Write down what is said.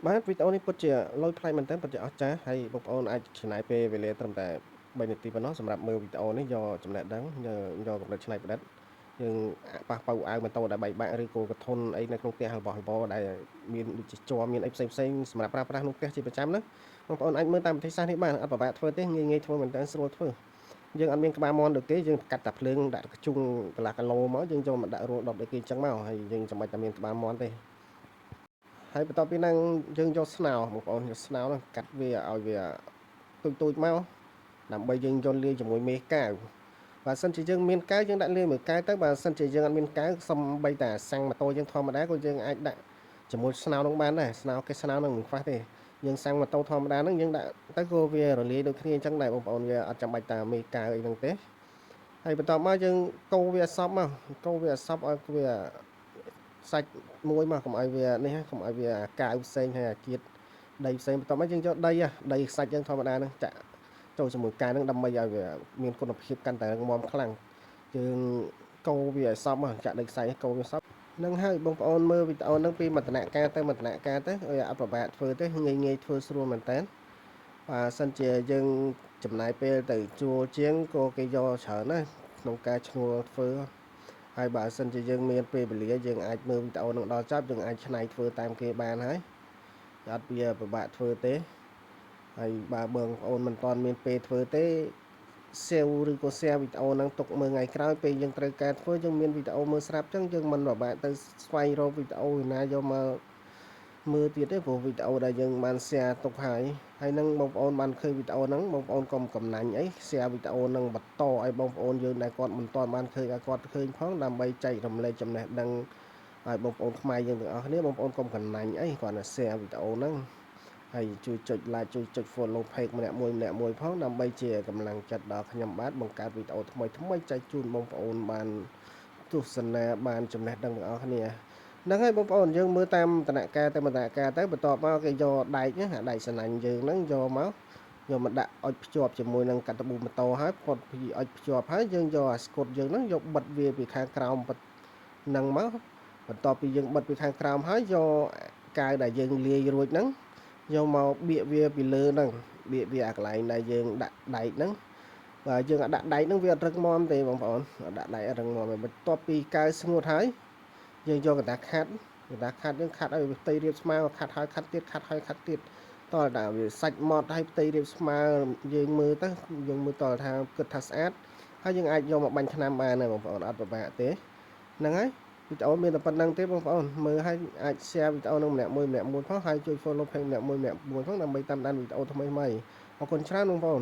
បាទវីដេអូនេះពិតជាលុយផ្លែមែនតើពិតជាអស្ចារ្យហើយបងប្អូនអាចចំណាយពេលវេលាត្រឹមតែ3នាទីប៉ុណ្ណោះសម្រាប់មើលវីដេអូនេះយកចំណេះដឹងយកកម្រិតច្នៃប្រឌិតយើងប៉ះប៉ៅអាវម៉ូតូដែលបែកបាក់ឬក៏កធន់អីនៅក្នុងផ្ទះរបស់របរដែលមានដូចជាជ័រមានអីផ្សេងសម្រាប់ប្រើប្រាស់ក្នុងផ្ទះជាប្រចាំណាបងប្អូនអាចមើលតាមវិធីសាស្ត្រនេះបានអត់ពិបាកធ្វើទេងាយធ្វើមែនតើស្រួលធ្វើយើងអត់មានក្បាលមន់ដូចគេយើងកាត់តែភ្លើងដាក់កញ្ជុងកន្លះគីឡូមកយើងចូលមកដាក់រួលដុតដូចគេអញ្ចឹងមកហើយយើងចាំបាច់តែមានក្បាលមន់ទេហើយបន្ទាប់ពីហ្នឹងយើងយកស្នោបងប្អូនយកស្នោហ្នឹងកាត់វាឲ្យវាទូចមកដើម្បីយើងយកលាយជាមួយមេកែវបើសិនជាយើងមានកែវយើងដាក់លាយមួយកែវទៅបើសិនជាយើងអត់មានកែវសំបីតាសាំងម៉ូតូយើងធម្មតាក៏យើងអាចដាក់ជាមួយស្នោនឹងបានដែរស្នោគេស្នោនឹងមិនខ្វះទេយើងសាំងម៉ូតូធម្មតាហ្នឹងយើងដាក់ទៅក៏វារលាយដូចគ្នាអញ្ចឹងដែរបងប្អូនវាអត់ចាំបាច់តាមេកែវអីហ្នឹងទេហើយបន្ទាប់មកយើងកូរវាសពមកកូរវាសពឲ្យវាសាច់មួយមកកុំឲ្យវានេះកុំឲ្យវាកៅផ្សេងហើយអាជាតិដីផ្សេងបន្ទាប់មកយើងយកដីសាច់យើងធម្មតាហ្នឹងចាក់ចូលជាមួយកែហ្នឹងដើម្បីឲ្យវាមានគុណភាពកាន់តែរឹងមាំខ្លាំងយើងកូរវាឲ្យសពមកចាក់ដីខ្សាច់កូរវាសពនឹងហើយបងប្អូនមើលវីដេអូហ្នឹងពីមួយដំណាក់កាលទៅមួយដំណាក់កាលទៅឲ្យអត់ប្របាកធ្វើទេងាយធ្វើស្រួលមែនតើបើសិនជាយើងចំណាយពេលទៅជួលជាងក៏គេយកច្រើនណាស់ក្នុងការឈ្នួលធ្វើហើយបើសិនជាយើងមានពេលវេលាយើងអាចមើលវីដេអូនឹងដល់ចប់យើងអាចច្នៃធ្វើតាមគេបានហើយអត់វាពិបាកធ្វើទេហើយបើបងប្អូនមិនទាន់មានពេលធ្វើទេសេវឬក៏ share វីដេអូហ្នឹងទុកមើលថ្ងៃក្រោយពេលយើងត្រូវការធ្វើយើងមានវីដេអូមើលស្រាប់ចឹងយើងមិនពិបាកទៅស្វែងរកវីដេអូណាយកមកមើលទៀតទេព្រោះវីដេអូដែលយើងបាន share ទុកហើយនឹងបងប្អូនបានឃើញវីដេអូហ្នឹងបងប្អូនកុំកំណាញ់អី share វីដេអូហ្នឹងបន្តឲ្យបងប្អូនយើងដែលគាត់មិនទាន់បានឃើញឲ្យគាត់ឃើញផងដើម្បីចែករំលែកចំណេះដឹងឲ្យបងប្អូនខ្មែរយើងទាំងអស់គ្នាបងប្អូនកុំកំណាញ់អីគាត់តែ share វីដេអូហ្នឹងហើយជួយចុច like ជួយចុច follow page ម្នាក់មួយផងដើម្បីជាកម្លាំងចិត្តដល់ខ្ញុំបាទបង្កើតវីដេអូថ្មីចែកជូនបងប្អូនបានទស្សនាបានចំណេះដឹងទាំងអស់គ្នាហ្នឹងហើយបងប្អូនយើងមើលតាមដំណាក់កាលទៅបន្ទាប់មកគេយកដែកអាដែកសណាញ់យើងហ្នឹងយកមកដាក់អុចភ្ជាប់ជាមួយនឹងកាតាប៊ូម៉ូតូហើយផុតពីអុចភ្ជាប់ហើយយើងយកអាស្កុតយើងហ្នឹងយកបិទវាពីខាងក្រោមហ្នឹងមកបន្ទាប់ពីយើងបិទពីខាងក្រោមហើយយកកាវដែលយើងលាយរួចហ្នឹងយកមកបៀកវាពីលើហ្នឹងបៀកវាអាកន្លែងដែលយើងដាក់ដែកហ្នឹងបើយើងដាក់ដែកហ្នឹងវាអត់រឹងមាំទេបងប្អូនដាក់ដែករឹងមាំបន្ទាប់ពីកាវស្ងួតហើយយើងយកកន្តាខាត់យើងខាត់ឲ្យផ្ទៃរាបស្មើខាត់ហើយខាត់ទៀតខាត់ហើយខាត់ទៀតតើតែវាសាច់ម៉ត់ហើយផ្ទៃរាបស្មើយើងមើលទៅយើងមើលតើថាគិតថាស្អាតហើយយើងអាចយកមកបាញ់ថ្នាំបានដែរបងប្អូនអត់ពិបាកទេហ្នឹងហើយវីដេអូមានតែប៉ុណ្្នឹងទេបងប្អូនមើលឲ្យអាច share វីដេអូនឹងម្នាក់មួយផងហើយជួយ follow page ម្នាក់មួយផងដើម្បីតាមដានវីដេអូថ្មីអរគុណច្រើនបងប្អូន